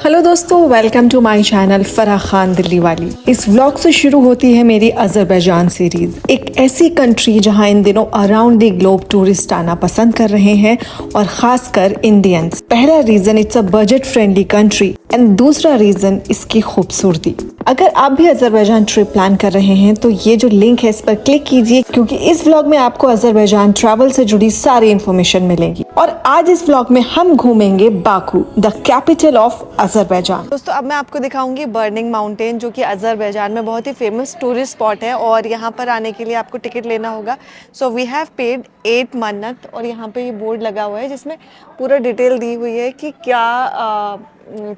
Hello दोस्तों, welcome to my channel Farah Khan Delhi वाली। इस व्लॉग से शुरू होती है मेरी अजरबैजान सीरीज, एक ऐसी कंट्री जहां इन दिनों अराउंड द ग्लोब टूरिस्ट आना पसंद कर रहे हैं और खासकर इंडियंस। पहला reason, it's a budget friendly country and दूसरा रीजन इसकी खूबसूरती। अगर आप भी अजरबैजान ट्रिप प्लान कर रहे हैं तो ये जो लिंक है इस पर क्लिक कीजिए, क्योंकि इस व्लॉग में आपको अजरबैजान ट्रैवल से जुड़ी सारी इन्फॉर्मेशन मिलेगी। और आज इस व्लॉग में हम घूमेंगे Baku, the capital of Azerbaijan. दोस्तों, अब मैं आपको दिखाऊंगी बर्निंग माउंटेन, जो कि अजरबैजान में बहुत ही फेमस टूरिस्ट स्पॉट है और यहाँ पर आने के लिए आपको टिकट लेना होगा। सो वी हैव पेड 8 मन्नत और यहाँ पे ये बोर्ड लगा हुआ है जिसमें पूरा डिटेल दी हुई है कि क्या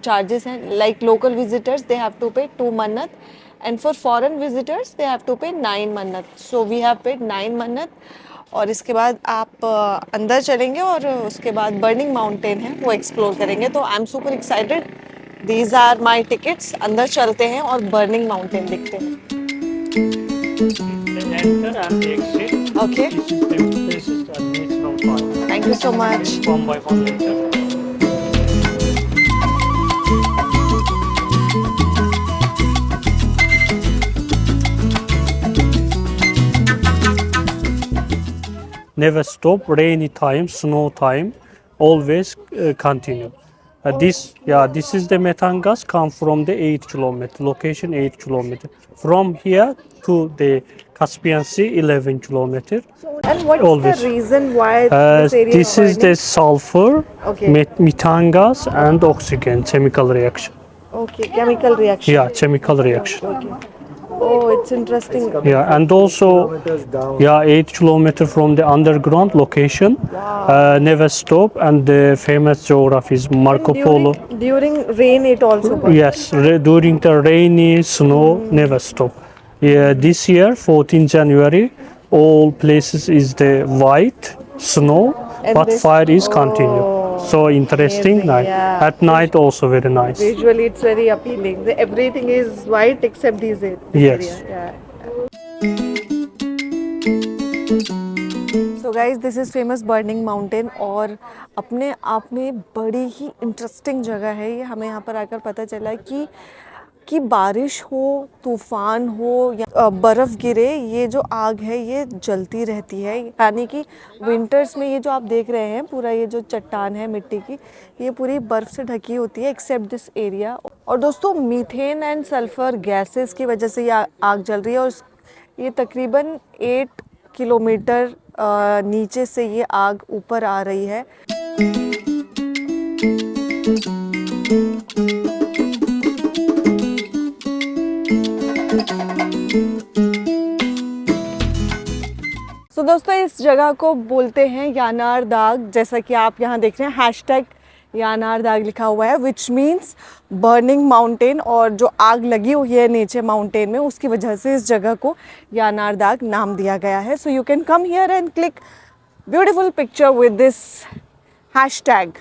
चार्जेस हैं। Like local visitors they have to pay 2 manat and for foreign visitors they have to pay 9 मन्नत। सो वी हैव पेड 9 मन्नत और इसके बाद आप अंदर चलेंगे और उसके बाद बर्निंग माउंटेन है वो एक्सप्लोर करेंगे। तो I am super excited, these are my tickets. अंदर चलते हैं और बर्निंग माउंटेन देखते हैं। Okay, thank you so much. Never stop, rainy time, snow time, always continue. This is the methane gas come from the 8 kilometer location, 8 kilometer. From here to the Caspian Sea, 11 kilometer. And what's Always. the reason why this area This is the sulfur, methane gas and oxygen chemical reaction. Okay, chemical reaction. Yeah, chemical reaction. Okay. Oh, it's interesting. Yeah, and also 8 kilometer from the underground location. Never stop, and the famous geography is Marco Polo. During rain it also burns. Yes, during the rainy snow, never stop. Yeah, this year 14 January, all places is the white snow, And but this- fire is continue. So interesting amazing, night. yeah. At night also very nice. Visually it's very appealing. Everything is white except this Yes. area. Yeah. So guys, this is famous burning mountain और अपने आप में बड़ी ही interesting जगह है ये। हमें यहाँ पर आकर पता चला कि बारिश हो, तूफान हो या बर्फ़ गिरे, ये जो आग है ये जलती रहती है। यानी कि विंटर्स में ये जो आप देख रहे हैं पूरा ये जो चट्टान है मिट्टी की, ये पूरी बर्फ़ से ढकी होती है एक्सेप्ट दिस एरिया। और दोस्तों, मीथेन एंड सल्फ़र गैसेस की वजह से ये आग जल रही है और ये तकरीबन 8 किलोमीटर नीचे से ये आग ऊपर आ रही है। तो दोस्तों, इस जगह को बोलते हैं यानार दाग। जैसा कि आप यहाँ देख रहे हैं हैशटैग यानार दाग लिखा हुआ है, विच मीन्स बर्निंग माउंटेन। और जो आग लगी हुई है नीचे माउंटेन में, उसकी वजह से इस जगह को यानार दाग नाम दिया गया है। So you can come here and click beautiful picture with this hashtag.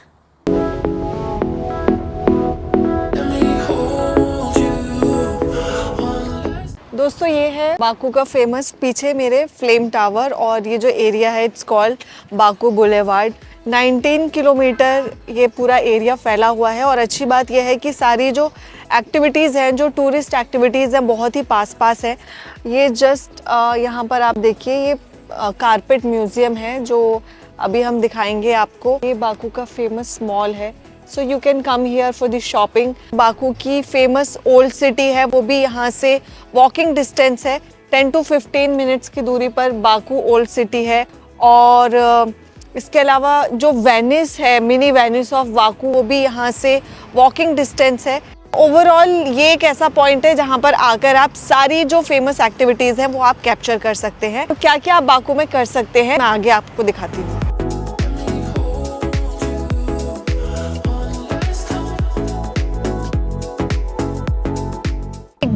दोस्तों, ये है बाकू का फेमस, पीछे मेरे फ्लेम टावर, और ये जो एरिया है it's called Baku boulevard. 19 kilometre ये पूरा एरिया फैला हुआ है और अच्छी बात यह है कि सारी जो एक्टिविटीज़ हैं, जो टूरिस्ट एक्टिविटीज़ हैं, बहुत ही पास है। ये जस्ट यहाँ पर आप देखिए, ये कारपेट म्यूज़ियम है जो अभी हम दिखाएंगे आपको। ये बाकू का फेमस मॉल है, so you can come here for the shopping. Baku की फेमस ओल्ड सिटी है, वो भी यहाँ से वॉकिंग डिस्टेंस है, 10 to 15 मिनट्स की दूरी पर बाकू ओल्ड सिटी है। और इसके अलावा जो वेनिस है, मिनी वेनिस ऑफ बाकू, वो भी यहाँ से वॉकिंग डिस्टेंस है। ओवरऑल ये एक ऐसा पॉइंट है जहाँ पर आकर आप सारी जो फेमस एक्टिविटीज़ हैं वो आप कैप्चर कर सकते हैं। तो क्या क्या आप बाकू में कर सकते हैं, मैं आगे आपको दिखाती हूँ।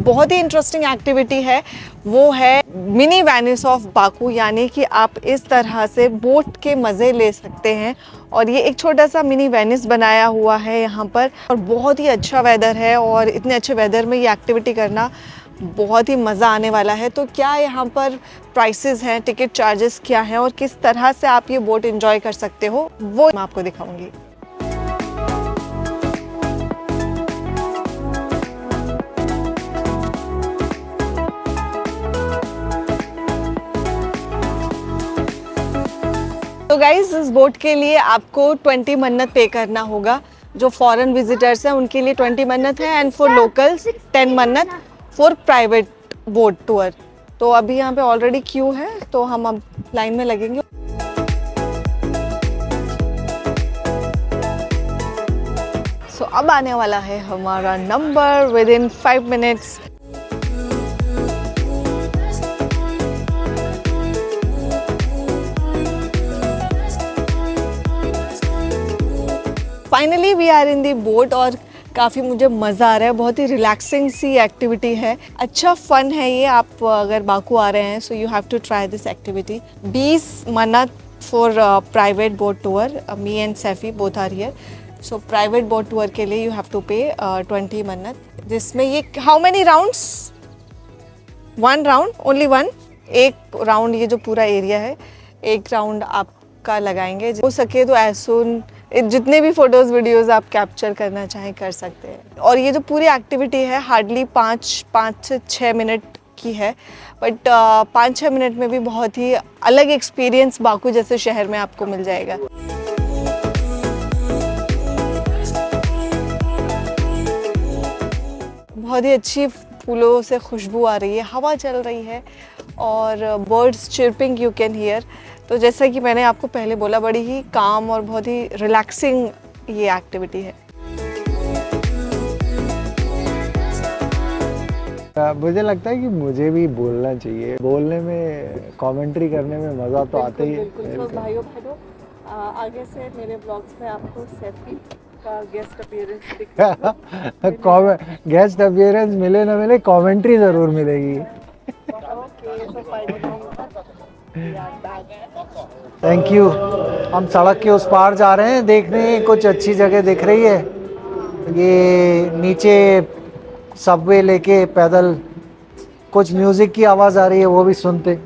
बहुत ही इंटरेस्टिंग एक्टिविटी है, वो है मिनी वेनिस ऑफ बाकू। यानी कि आप इस तरह से बोट के मज़े ले सकते हैं और ये एक छोटा सा मिनी वेनिस बनाया हुआ है यहाँ पर। और बहुत ही अच्छा वेदर है और इतने अच्छे वेदर में ये एक्टिविटी करना बहुत ही मज़ा आने वाला है। तो क्या यहाँ पर प्राइसेस हैं, टिकट चार्जेस क्या हैं और किस तरह से आप ये बोट एंजॉय कर सकते हो, वो मैं आपको दिखाऊंगी। तो गाइज इस बोट के लिए आपको 20 मन्नत पे करना होगा। जो फॉरेन विजिटर्स हैं उनके लिए 20 मन्नत है एंड फॉर लोकल्स 10 मन्नत फॉर प्राइवेट बोट टूर। तो अभी यहाँ पे ऑलरेडी क्यू है तो हम अब लाइन में लगेंगे। सो अब आने वाला है हमारा number within 5 minutes. Finally we are in the boat और काफ़ी मुझे मज़ा आ रहा है। बहुत ही रिलैक्सिंग सी एक्टिविटी है, अच्छा फ़न है ये। आप अगर बाकू आ रहे हैं so you have to try this activity. 20 manat for private boat tour, me and Saifi both are here. So private boat tour के लिए यू हैव टू पे 20 मन्नत, जिसमें ये how many rounds? 1 round, only 1। एक राउंड ये जो पूरा एरिया है, एक राउंड आपका लगाएंगे। हो सके तो एज सुन जितने भी फोटोज़ वीडियोज़ आप कैप्चर करना चाहें कर सकते हैं। और ये जो पूरी एक्टिविटी है हार्डली 5 से 6 मिनट की है, बट 5-6 मिनट में भी बहुत ही अलग एक्सपीरियंस बाकू जैसे शहर में आपको मिल जाएगा। बहुत ही अच्छी फूलों से खुशबू आ रही है, हवा चल रही है और birds chirping you can hear. तो जैसा कि मैंने आपको पहले बोला, बड़ी ही काम और बहुत ही रिलैक्सिंग ये एक्टिविटी है। मुझे लगता है कि मुझे भी बोलना चाहिए। बोलने में, कमेंट्री करने में मज़ा तो आता ही है। तो भाइयों बहनों, आगे से मेरे ब्लॉग्स में आपको सैफी का गेस्ट अपीयरेंस दिखेगा। गेस्ट अपीयरेंस मिले ना मिले, कमेंट्री ज़रूर मिलेगी। Thank you. हम सड़क के उस पार जा रहे हैं, देखने कुछ अच्छी जगह दिख रही है। ये नीचे सबवे लेके पैदल कुछ म्यूज़िक की आवाज़ आ रही है, वो भी सुनते।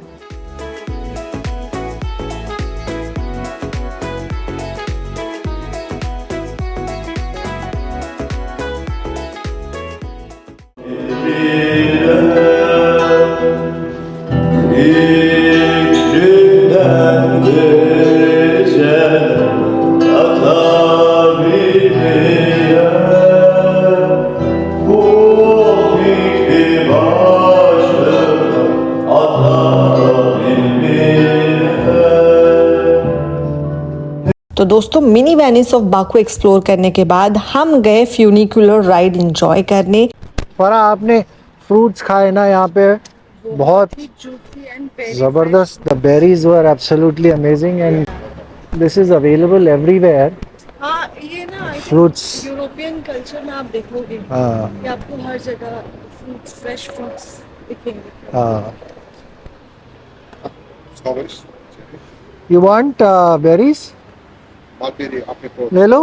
तो दोस्तों mini Venice of Baku explore करने के बाद हम गए फ्यूनिकुलर राइड एंजॉय करने। फरा, आपने फ्रूट्स खाए ना यहाँ पे? बहुत ज़बरदस्त। The berries were absolutely amazing and this is available everywhere. हाँ, ये ना फ्रूट्स यूरोपियन कल्चर में आप देखोगे कि आपको हर जगह फ्रूट्स, फ्रेश फ्रूट्स दिखेंगे। You want berries? ले लो।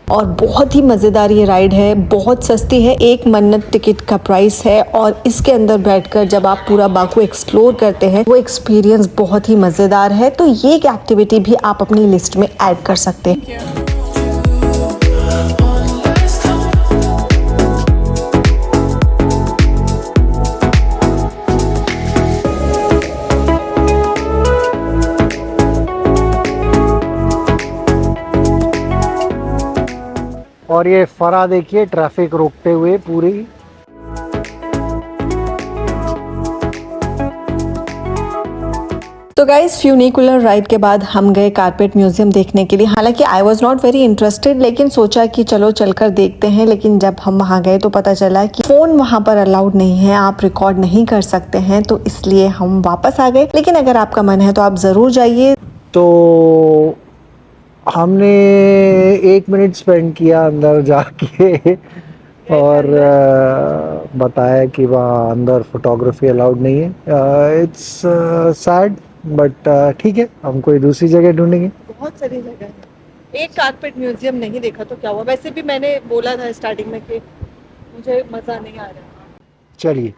और बहुत ही मज़ेदार ये राइड है, बहुत सस्ती है। 1 मन्नत टिकट का प्राइस है और इसके अंदर बैठकर जब आप पूरा बाकू एक्सप्लोर करते हैं वो एक्सपीरियंस बहुत ही मज़ेदार है। तो ये एक एक्टिविटी भी आप अपनी लिस्ट में ऐड कर सकते हैं। और ये फरा देखिए ट्रैफिक रोकते हुए पूरी। तो गाइस फ्यूनिकुलर राइड के बाद हम गए कारपेट म्यूजियम देखने के लिए। हालांकि I was not very interested, लेकिन सोचा कि चलो चलकर देखते हैं। लेकिन जब हम वहाँ गए तो पता चला कि फ़ोन वहाँ पर अलाउड नहीं है, आप रिकॉर्ड नहीं कर सकते हैं, तो इसलिए हम वापस आ गए। लेकिन अगर आपका मन है तो आप ज़रूर जाइए। तो हमने 1 मिनट स्पेंड किया अंदर जाके और बताया कि वहाँ अंदर फोटोग्राफी अलाउड नहीं है। इट्स सैड बट ठीक है, हम कोई दूसरी जगह ढूंढेंगे। बहुत सारी जगह है, एक कारपेट म्यूजियम नहीं देखा तो क्या हुआ। वैसे भी मैंने बोला था स्टार्टिंग में कि मुझे मज़ा नहीं आ रहा। चलिए।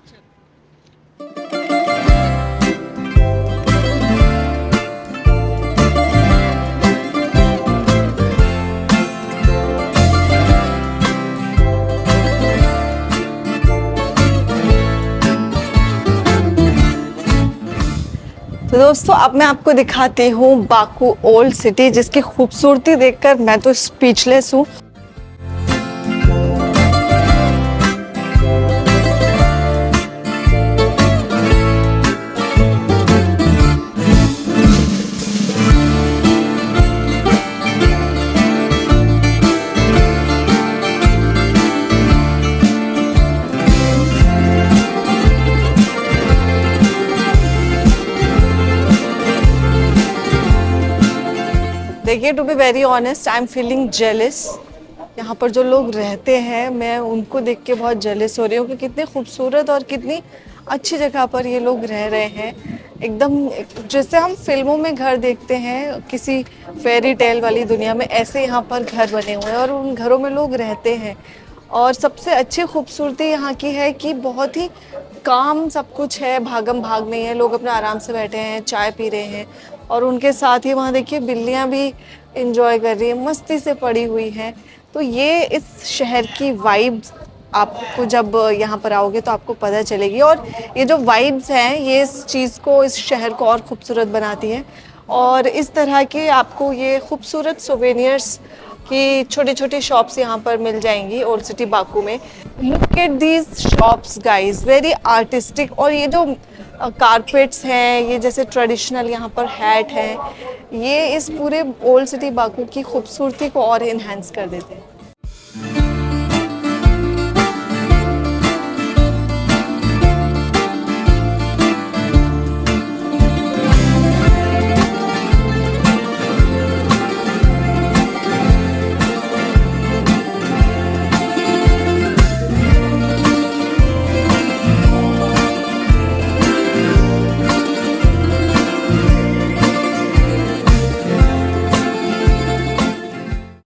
तो दोस्तों अब मैं आपको दिखाती हूँ बाकू ओल्ड सिटी, जिसकी खूबसूरती देखकर मैं तो स्पीचलेस हूँ। देखिए, to be very honest, I am feeling jealous. यहाँ पर जो लोग रहते हैं, मैं उनको देख के बहुत जेलस हो रही हूँ कि कितनी खूबसूरत और कितनी अच्छी जगह पर ये लोग रह रहे हैं। एकदम जैसे हम फिल्मों में घर देखते हैं किसी फेरी टेल वाली दुनिया में, ऐसे यहाँ पर घर बने हुए हैं और उन घरों में लोग रहते हैं। और सबसे अच्छी खूबसूरती यहाँ की है कि बहुत ही काम सब कुछ है, भागम भाग नहीं है, लोग अपना आराम से बैठे हैं, चाय पी रहे हैं और उनके साथ ही वहाँ देखिए बिल्लियाँ भी इंजॉय कर रही हैं, मस्ती से पड़ी हुई हैं। तो ये इस शहर की वाइब्स आपको जब यहाँ पर आओगे तो आपको पता चलेगी, और ये जो वाइब्स हैं ये इस चीज़ को, इस शहर को और खूबसूरत बनाती हैं। और इस तरह के आपको ये खूबसूरत सोवेनियर्स की छोटी छोटी शॉप्स यहाँ पर मिल जाएंगी ओल्ड सिटी बाकू में। Look at these shops guys, very artistic. और ये जो कारपेट्स हैं, ये जैसे ट्रेडिशनल यहाँ पर हैट है, ये इस पूरे ओल्ड सिटी बाकू की खूबसूरती को और इन्हेंस कर देते हैं।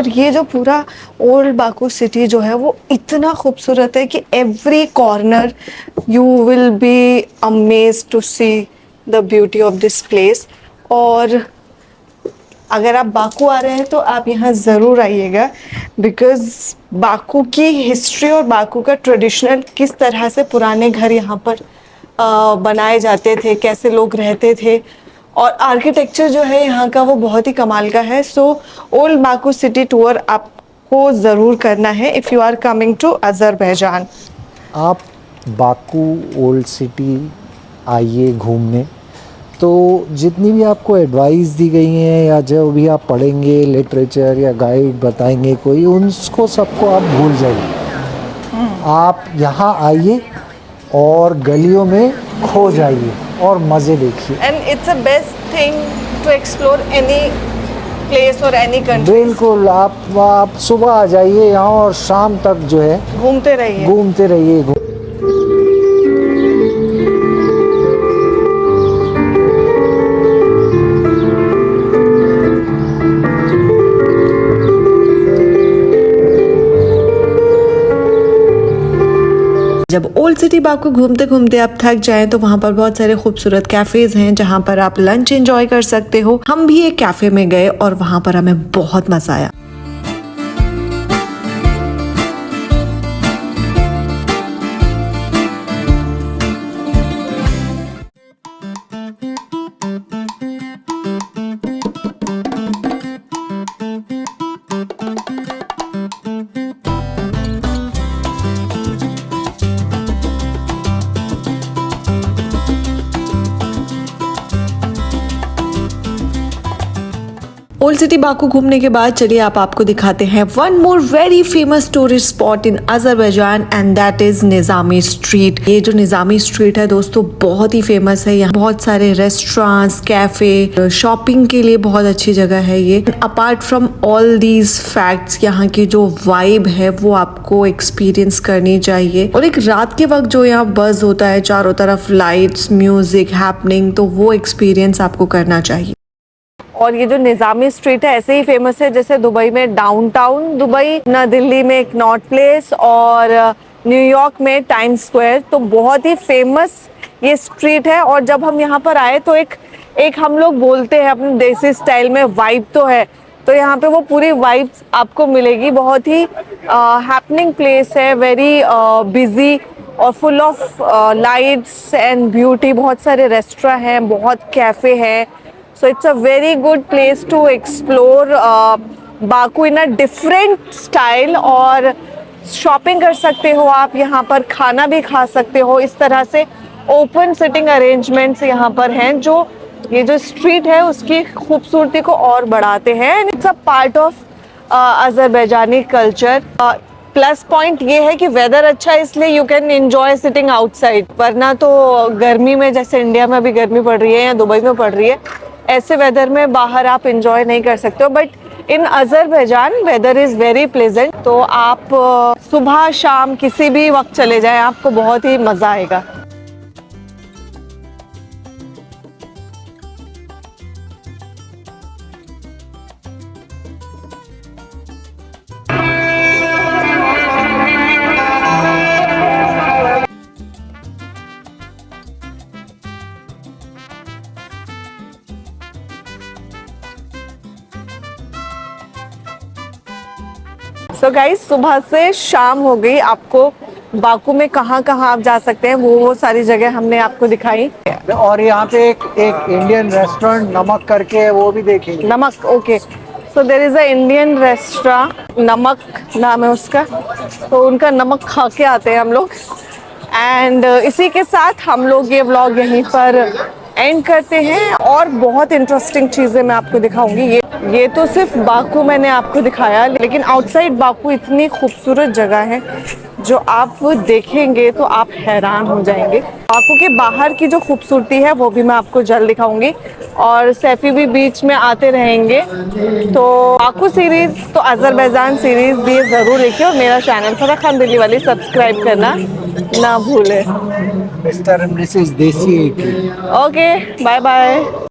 ये जो पूरा ओल्ड बाकू सिटी जो है वो इतना खूबसूरत है कि every corner you will be amazed to see the beauty of this place. और अगर आप बाकू आ रहे हैं तो आप यहाँ ज़रूर आइएगा, बिकॉज़ बाकू की हिस्ट्री और बाकू का ट्रेडिशनल किस तरह से पुराने घर यहाँ पर बनाए जाते थे, कैसे लोग रहते थे, और आर्किटेक्चर जो है यहाँ का वो बहुत ही कमाल का है। So old Baku city tour आपको ज़रूर करना है if you are coming to Azerbaijan. आप बाकू ओल्ड सिटी आइए घूमने, तो जितनी भी आपको एडवाइस दी गई हैं या जो भी आप पढ़ेंगे लिटरेचर या गाइड बताएंगे कोई, उनको सबको आप भूल जाइए। आप यहाँ आइए और गलियों में खो जाइए और मज़े देखिए। And it's a best thing to explore any place और एनी कंट्री। बिल्कुल, आप सुबह आ जाइए यहाँ और शाम तक जो है घूमते रहिए। घूमते रहिए। जब ओल्ड सिटी बाकू घूमते घूमते आप थक जाएं तो वहाँ पर बहुत सारे खूबसूरत कैफेज हैं जहाँ पर आप लंच एंजॉय कर सकते हो। हम भी एक कैफे में गए और वहाँ पर हमें बहुत मजा आया। ओल्ड सिटी बाकू घूमने के बाद चलिए आपको दिखाते हैं one more very famous tourist spot in Azerbaijan, and that is Nizami street. ये जो निजामी स्ट्रीट है दोस्तों बहुत ही फेमस है। यहाँ बहुत सारे रेस्टोरेंट्स, कैफे, शॉपिंग के लिए बहुत अच्छी जगह है ये। Apart from all these facts, यहाँ की जो वाइब है वो आपको एक्सपीरियंस करनी चाहिए। और एक रात के वक्त जो यहाँ बज होता है, चारों तरफ लाइट्स, म्यूजिक हैपनिंग, तो वो एक्सपीरियंस आपको करना चाहिए। और ये जो निजामी स्ट्रीट है ऐसे ही फेमस है जैसे दुबई में डाउनटाउन दुबई, ना दिल्ली में एक नॉर्थ प्लेस और न्यूयॉर्क में टाइम्स स्क्वायर। तो बहुत ही फेमस ये स्ट्रीट है। और जब हम यहाँ पर आए तो एक हम लोग बोलते हैं अपने देसी स्टाइल में वाइब तो है, तो यहाँ पे वो पूरी वाइब्स आपको मिलेगी। बहुत ही हैपनिंग प्लेस है, वेरी बिजी और full of lights and beauty. बहुत सारे रेस्टोरेंट हैं, बहुत कैफ़े हैं। So it's a very good place to explore Baku in a different style. और शॉपिंग कर सकते हो आप यहाँ पर, खाना भी खा सकते हो। इस तरह से ओपन सिटिंग अरेंजमेंट्स यहाँ पर हैं जो ये जो स्ट्रीट है उसकी खूबसूरती को और बढ़ाते हैं। And it's a part of Azerbaijani culture. Plus point ये है कि वेदर अच्छा है, इसलिए you can enjoy sitting outside. वरना तो गर्मी में, जैसे इंडिया में अभी गर्मी पड़ रही है या दुबई में पड़ रही है, ऐसे वेदर में बाहर आप एंजॉय नहीं कर सकते हो। But in Azerbaijan weather is very pleasant. तो आप सुबह शाम किसी भी वक्त चले जाएं, आपको बहुत ही मज़ा आएगा। सो गाइस, सुबह से शाम हो गई। आपको बाकू में कहाँ कहाँ आप जा सकते हैं वो सारी जगह हमने आपको दिखाई। और यहाँ पे एक इंडियन रेस्टोरेंट नमक करके है, वो भी देखेंगे। नमक, okay. So there is a Indian restaurant, नमक नाम है उसका। तो उनका नमक खा के आते हैं हम लोग। एंड इसी के साथ हम लोग ये व्लॉग यहीं पर एंड करते हैं। और बहुत इंटरेस्टिंग चीज़ें मैं आपको दिखाऊंगी। ये तो सिर्फ बाकू मैंने आपको दिखाया, लेकिन आउटसाइड बाकू इतनी खूबसूरत जगह है जो आप देखेंगे तो आप हैरान हो जाएंगे। बाकू के बाहर की जो खूबसूरती है वो भी मैं आपको जल्द दिखाऊंगी। और सैफी भी बीच में आते रहेंगे। तो बाकू सीरीज़, तो अजरबैजान सीरीज़ ये ज़रूर देखिए। और मेरा चैनल फराह खान दिल्ली वाली सब्सक्राइब करना ना भूलें। Mister and missus Desi. Okay, bye bye.